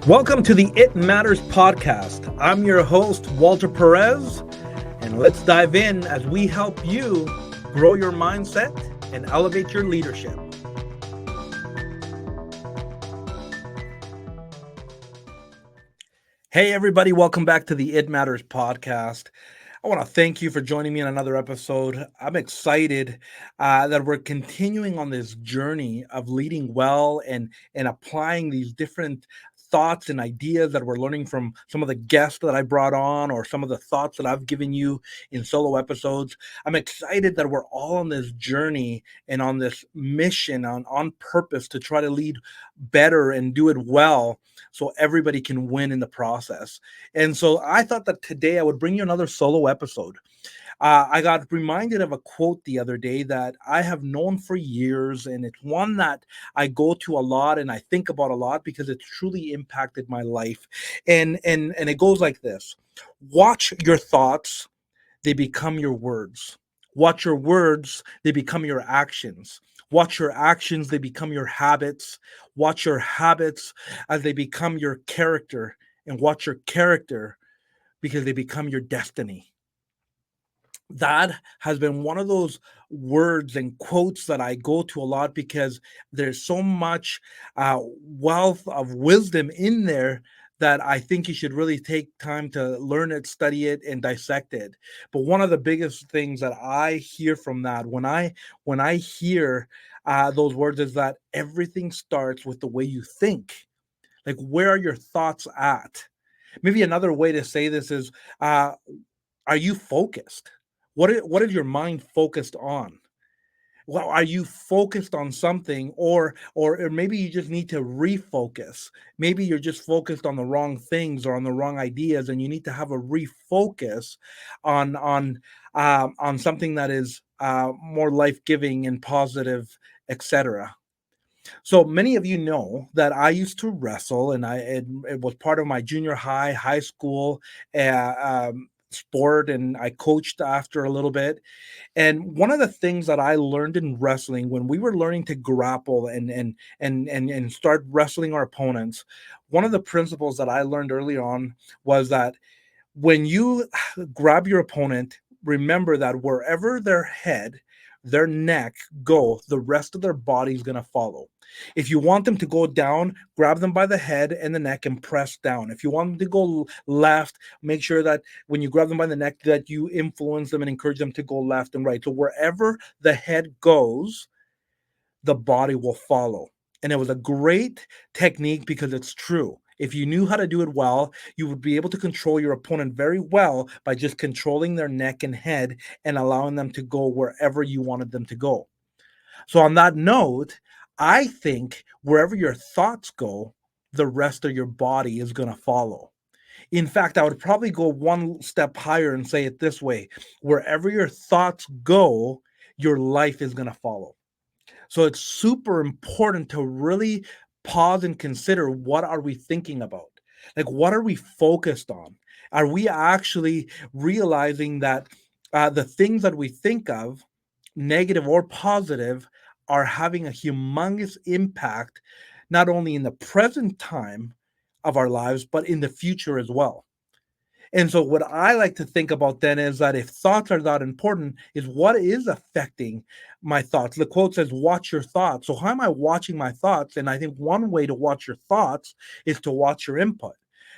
Welcome to the It Matters podcast. I'm your host, Walter Perez, and let's dive in as we help you grow your mindset and elevate your leadership. Hey, everybody, welcome back to the It Matters podcast. I want to thank you for joining me in another episode. I'm excited that we're continuing on this journey of leading well and applying these different thoughts and ideas that we're learning from some of the guests that I brought on or some of the thoughts that I've given you in solo episodes. I'm excited that we're all on this journey and on this mission on purpose to try to lead better and do it well so everybody can win in the process. And so I thought that today I would bring you another solo episode. I got reminded of a quote the other day that I have known for years, and it's one that I go to a lot and I think about a lot because it's truly impacted my life. And it goes like this: watch your thoughts, they become your words. Watch your words, they become your actions. Watch your actions, they become your habits. Watch your habits as they become your character. And watch your character because they become your destiny. That has been one of those words and quotes that I go to a lot because there's so much wealth of wisdom in there that I think you should really take time to learn it, study it, and dissect it. But one of the biggest things that I hear from that when I hear those words is that everything starts with the way you think. Like, where are your thoughts at? Maybe another way to say this is, uh, are you focused? What is your mind focused on? Well, are you focused on something, or maybe you just need to refocus? Maybe you're just focused on the wrong things or on the wrong ideas, and you need to have a refocus on something that is more life giving and positive, etc. So many of you know that I used to wrestle, and it was part of my junior high school sport, and I coached after a little bit. And one of the things that I learned in wrestling when we were learning to grapple and start wrestling our opponents, one of the principles that I learned early on was that when you grab your opponent, remember that wherever their head, their neck go, the rest of their body is going to follow. If you want them to go down, grab them by the head and the neck and press down. If you want them to go left, make sure that when you grab them by the neck that you influence them and encourage them to go left and right. So wherever the head goes, the body will follow. And it was a great technique because it's true. If you knew how to do it well, you would be able to control your opponent very well by just controlling their neck and head and allowing them to go wherever you wanted them to go. So, on that note, I think wherever your thoughts go, the rest of your body is going to follow. In fact, I would probably go one step higher and say it this way: wherever your thoughts go, your life is going to follow. So it's super important to really pause and consider, what are we thinking about? Like, what are we focused on? Are we actually realizing that the things that we think of, negative or positive, are having a humongous impact, not only in the present time of our lives, but in the future as well? And so what I like to think about then is that if thoughts are that important, is what is affecting my thoughts. The quote says, watch your thoughts. So how am I watching my thoughts? And I think one way to watch your thoughts is to watch your input.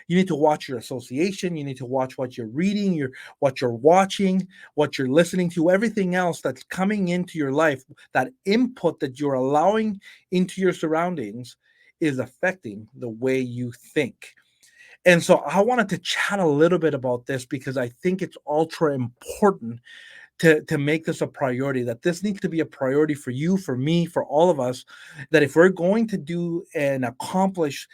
You need to watch your association. You need to watch what you're reading, what you're watching, what you're listening to, everything else that's coming into your life. That input that you're allowing into your surroundings is affecting the way you think. And so I wanted to chat a little bit about this because I think it's ultra important to make this a priority, that this needs to be a priority for you, for me, for all of us, that if we're going to do and accomplish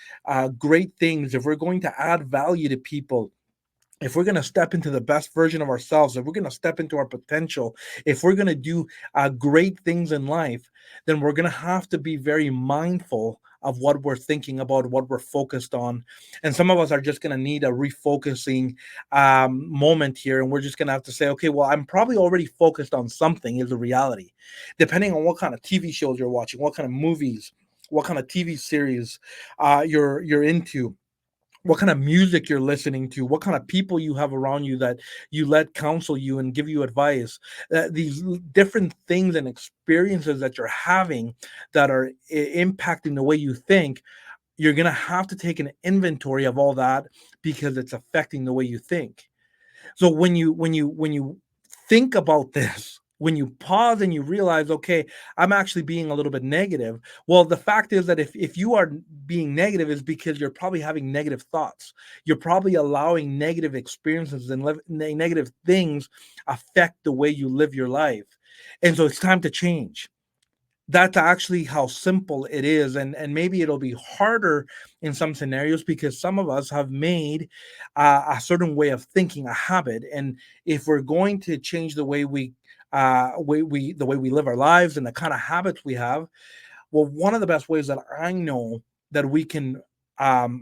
great things, if we're going to add value to people, if we're going to step into the best version of ourselves, if we're going to step into our potential, if we're going to do great things in life, then we're going to have to be very mindful of what we're thinking about, what we're focused on. And some of us are just going to need a refocusing moment here. And we're just going to have to say, okay, well, I'm probably already focused on something, is the reality. Depending on what kind of TV shows you're watching, what kind of movies, what kind of TV series you're into, what kind of music you're listening to, what kind of people you have around you that you let counsel you and give you advice. These different things and experiences that you're having that are impacting the way you think, you're going to have to take an inventory of all that because it's affecting the way you think. So when you think about this, when you pause and you realize, okay, I'm actually being a little bit negative. Well, the fact is that if you are being negative is because you're probably having negative thoughts. You're probably allowing negative experiences and negative things affect the way you live your life. And so it's time to change. That's actually how simple it is, and maybe it'll be harder in some scenarios because some of us have made a certain way of thinking a habit, and if we're going to change the way we the way we live our lives and the kind of habits we have, well, one of the best ways that I know that we can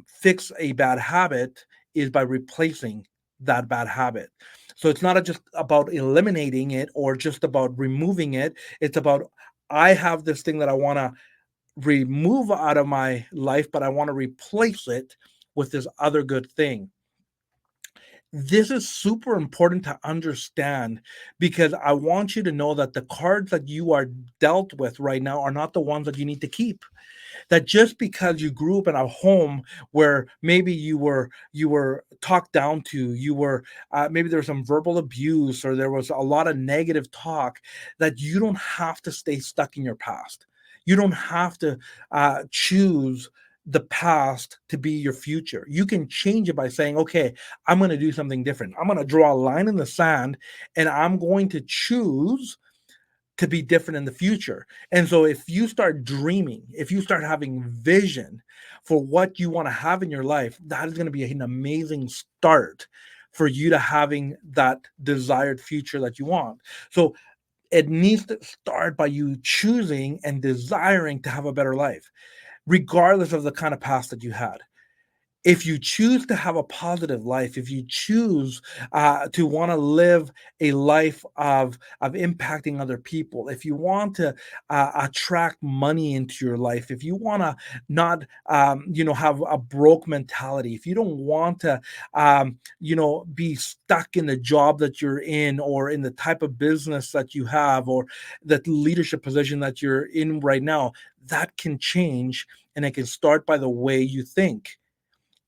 fix a bad habit is by replacing that bad habit. So it's not just about eliminating it or just about removing it. It's about, I have this thing that I want to remove out of my life, but I want to replace it with this other good thing. This is super important to understand because I want you to know that the cards that you are dealt with right now are not the ones that you need to keep. That just because you grew up in a home where maybe you were talked down to, you were maybe there was some verbal abuse or there was a lot of negative talk, that you don't have to stay stuck in your past. You don't have to choose the past to be your future. You can change it by saying, okay, I'm going to do something different. I'm going to draw a line in the sand and I'm going to choose to be different in the future. And so if you start dreaming, if you start having vision for what you want to have in your life, that is going to be an amazing start for you to having that desired future that you want. So it needs to start by you choosing and desiring to have a better life, regardless of the kind of past that you had. If you choose to have a positive life, if you choose to want to live a life of impacting other people, if you want to attract money into your life, if you want to not have a broke mentality, if you don't want to be stuck in the job that you're in or in the type of business that you have or the leadership position that you're in right now, that can change, and it can start by the way you think.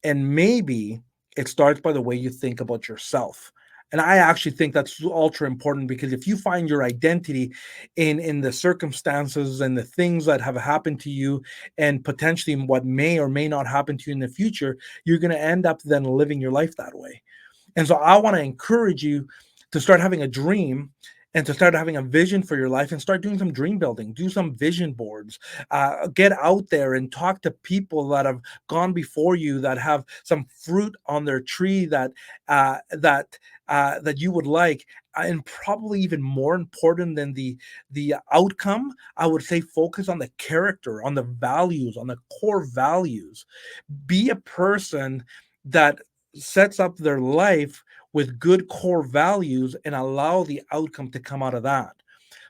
And maybe it starts by the way you think about yourself. And I actually think that's ultra important because if you find your identity in the circumstances and the things that have happened to you and potentially in what may or may not happen to you in the future, you're going to end up then living your life that way. And so I want to encourage you to start having a dream and to start having a vision for your life and start doing some dream building, do some vision boards, get out there and talk to people that have gone before you that have some fruit on their tree that you would like. And probably even more important than the outcome, I would say focus on the character, on the values, on the core values. Be a person that sets up their life with good core values and allow the outcome to come out of that.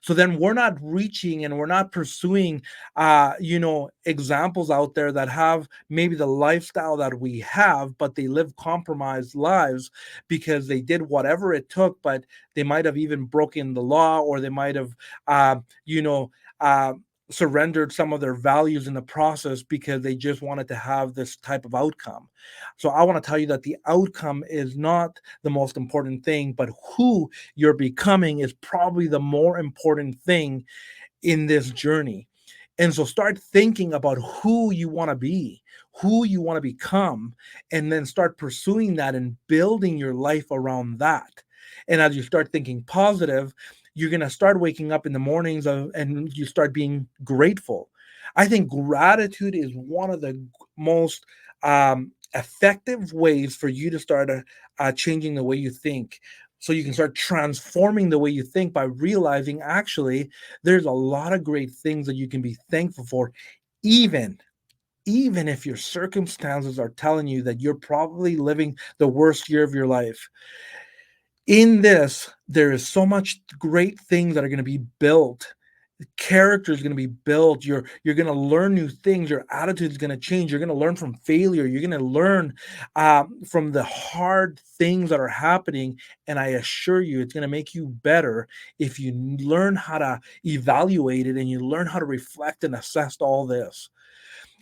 So then we're not reaching and we're not pursuing examples out there that have maybe the lifestyle that we have, but they live compromised lives because they did whatever it took, but they might have even broken the law, or they might have uh, you know uh, surrendered some of their values in the process because they just wanted to have this type of outcome. So I want to tell you that the outcome is not the most important thing, but who you're becoming is probably the more important thing in this journey. And so start thinking about who you want to be, who you want to become, and then start pursuing that and building your life around that. And as you start thinking positive, you're going to start waking up in the mornings and you start being grateful. I think gratitude is one of the most effective ways for you to start changing the way you think. So you can start transforming the way you think by realizing actually there's a lot of great things that you can be thankful for, even even if your circumstances are telling you that you're probably living the worst year of your life. In this, there is so much great things that are going to be built Character is going to be built. You're going to learn new things. Your attitude is going to change. You're going to learn from failure. You're going to learn from the hard things that are happening. And I assure you, it's going to make you better if you learn how to evaluate it and you learn how to reflect and assess all this.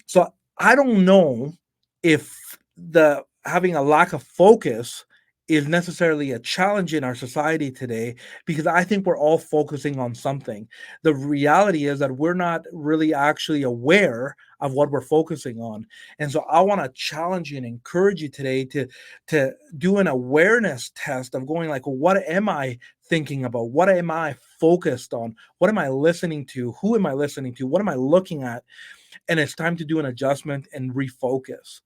So I don't know if the having a lack of focus is necessarily a challenge in our society today, because I think we're all focusing on something. The reality is that we're not really actually aware of what we're focusing on. And so I want to challenge you and encourage you today to do an awareness test of going like, well, what am I thinking about? What am I focused on? What am I listening to? Who am I listening to? What am I looking at? And it's time to do an adjustment and refocus.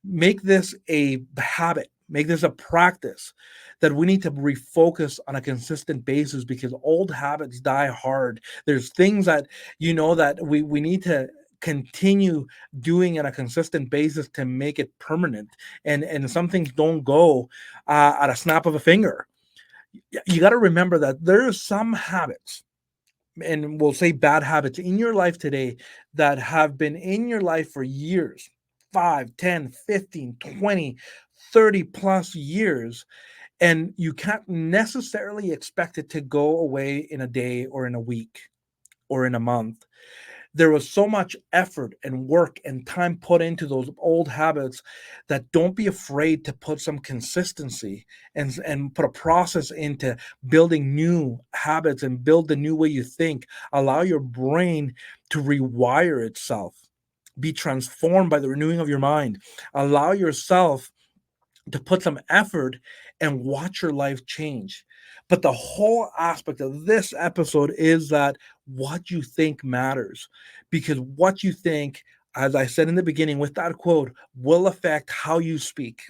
Make this a habit, make this a practice that we need to refocus on a consistent basis, because old habits die hard. There's things that that we need to continue doing on a consistent basis to make it permanent, and some things don't go at a snap of a finger. You got to remember that there's some habits, and we'll say bad habits in your life today, that have been in your life for years, 5, 10, 15, 20, 30 plus years, and you can't necessarily expect it to go away in a day or in a week or in a month. There was so much effort and work and time put into those old habits, that don't be afraid to put some consistency and put a process into building new habits and build the new way you think. Allow your brain to rewire itself, be transformed by the renewing of your mind. Allow yourself to put some effort and watch your life change. But the whole aspect of this episode is that what you think matters, because what you think, as I said in the beginning with that quote, will affect how you speak.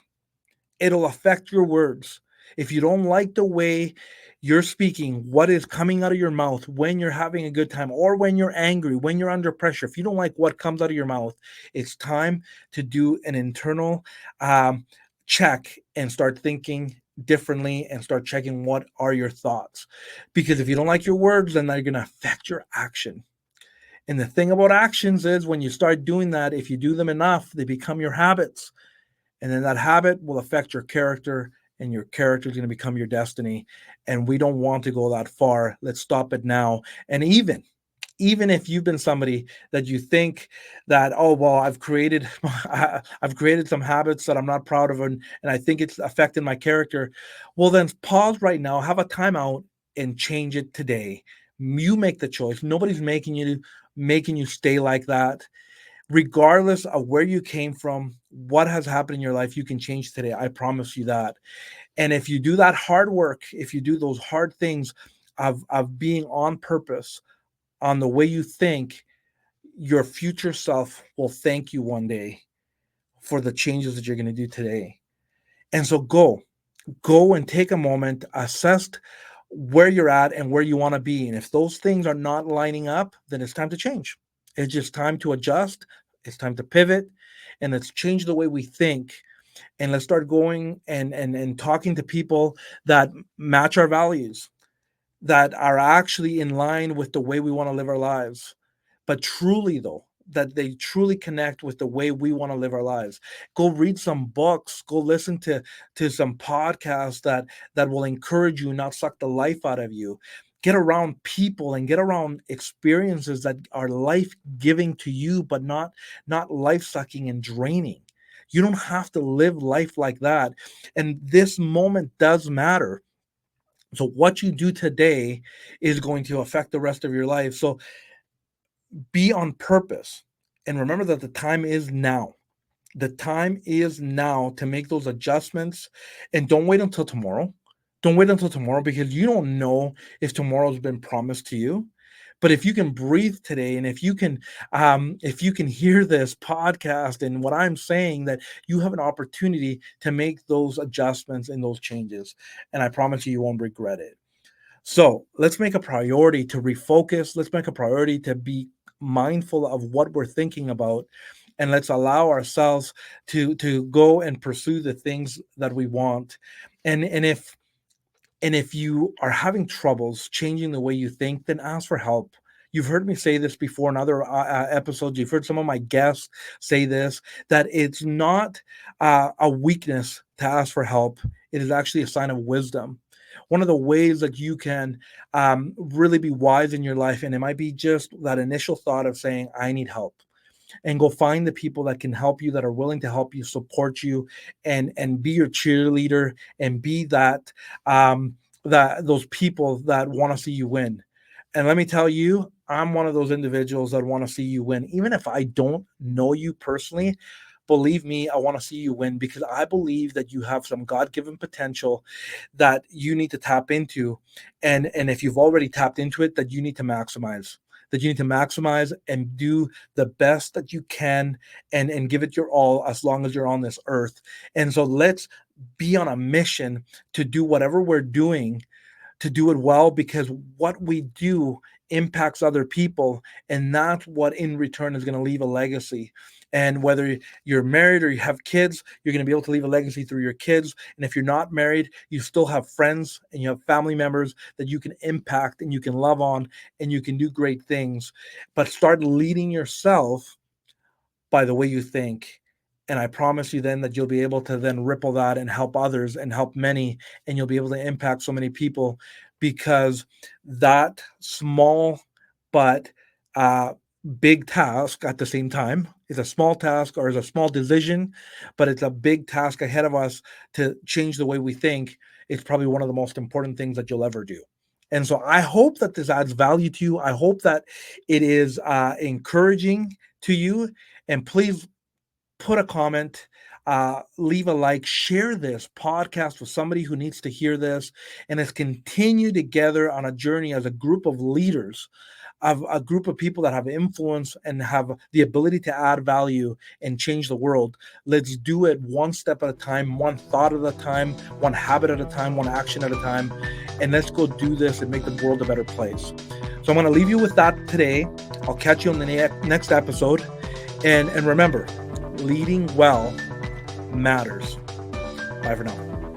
It'll affect your words. If you don't like the way you're speaking, what is coming out of your mouth when you're having a good time or when you're angry, when you're under pressure, if you don't like what comes out of your mouth, it's time to do an internal um, check and start thinking differently and start checking what are your thoughts. Because if you don't like your words, then they're going to affect your action. And the thing about actions is, when you start doing that, if you do them enough, they become your habits, and then that habit will affect your character, and your character is going to become your destiny. And we don't want to go that far. Let's stop it now. And even if you've been somebody that you think that, oh well, I've created some habits that I'm not proud of, and I think it's affecting my character, well then pause right now, have a timeout, and change it today. You make the choice. Nobody's making you stay like that. Regardless of where you came from, what has happened in your life, you can change today. I promise you that. And if you do that hard work, if you do those hard things of being on purpose, on the way you think, your future self will thank you one day for the changes that you're going to do today. And so go and take a moment, assess where you're at and where you want to be. And if those things are not lining up, then it's time to change. It's just time to adjust. It's time to pivot, and let's change the way we think. And let's start going and talking to people that match our values, that are actually in line with the way we want to live our lives. But truly, though, that they truly connect with the way we want to live our lives. Go read some books, go listen to some podcasts that will encourage you, not suck the life out of you. Get around people and get around experiences that are life giving to you, but not life sucking and draining. You don't have to live life like that. And this moment does matter. So what you do today is going to affect the rest of your life. So be on purpose, and remember that the time is now. The time is now to make those adjustments, and don't wait until tomorrow. Don't wait until tomorrow, because you don't know if tomorrow's been promised to you. But if you can breathe today, and if you can hear this podcast and what I'm saying, that you have an opportunity to make those adjustments and those changes, and I promise you, you won't regret it. So let's make a priority to refocus. Let's make a priority to be mindful of what we're thinking about, and let's allow ourselves to go and pursue the things that we want. And if you are having troubles changing the way you think, then ask for help. You've heard me say this before in other episodes. You've heard some of my guests say this, that it's not a weakness to ask for help. It is actually a sign of wisdom. One of the ways that you can really be wise in your life, and it might be just that initial thought of saying, I need help, and go find the people that can help you, that are willing to help you, support you, and be your cheerleader, and be that those people that want to see you win. And let me tell you, I'm one of those individuals that want to see you win. Even if I don't know you personally, believe me, I want to see you win, because I believe that you have some God-given potential that you need to tap into. And if you've already tapped into it, that you need to maximize. That you need to maximize and do the best that you can, and give it your all as long as you're on this earth. And so let's be on a mission to do whatever we're doing, to do it well, because what we do impacts other people, and that's what in return is going to leave a legacy. And whether you're married or you have kids, you're going to be able to leave a legacy through your kids. And if you're not married, you still have friends and you have family members that you can impact and you can love on, and you can do great things. But start leading yourself by the way you think. And I promise you then that you'll be able to then ripple that and help others and help many, and you'll be able to impact so many people, because that small but uh, big task at the same time is a small task, or is a small decision, but it's a big task ahead of us to change the way we think. It's probably one of the most important things that you'll ever do. And so I hope that this adds value to you. I hope that it is encouraging to you. And please put a comment, leave a like, share this podcast with somebody who needs to hear this, and let's continue together on a journey as a group of leaders, of a group of people that have influence and have the ability to add value and change the world. Let's do it one step at a time, one thought at a time, one habit at a time, one action at a time, and let's go do this and make the world a better place. So I'm going to leave you with that today. I'll catch you on the next episode. And remember, leading well matters. Bye for now.